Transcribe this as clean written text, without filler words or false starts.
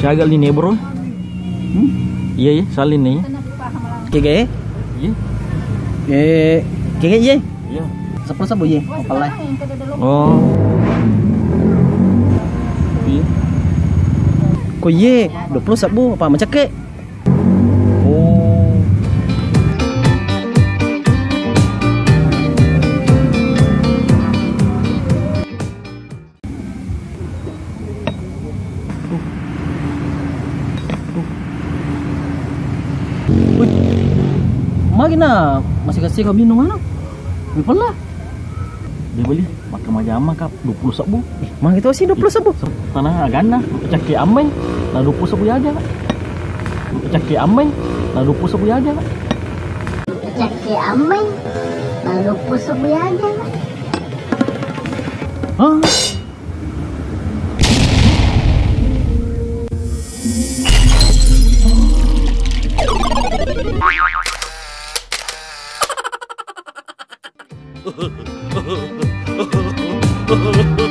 agak ini bro. Iya salin nih. Kege? Iya. Kege iya? Iya. 10 sabu iya. Apalai. Oh. Iya. Ko iya 20 sabu apa mencekek? Oh. Magina masih kasih kau minum mana? Mipol lah. Dia beli makan majama kap 20 sabu. Mah itu sih 20 sabu. Tanah agana caki amai na 20 sabu aja. Caki amai na 20 sabu aja. Caki amai na 20 sabu aja. Hah? Oh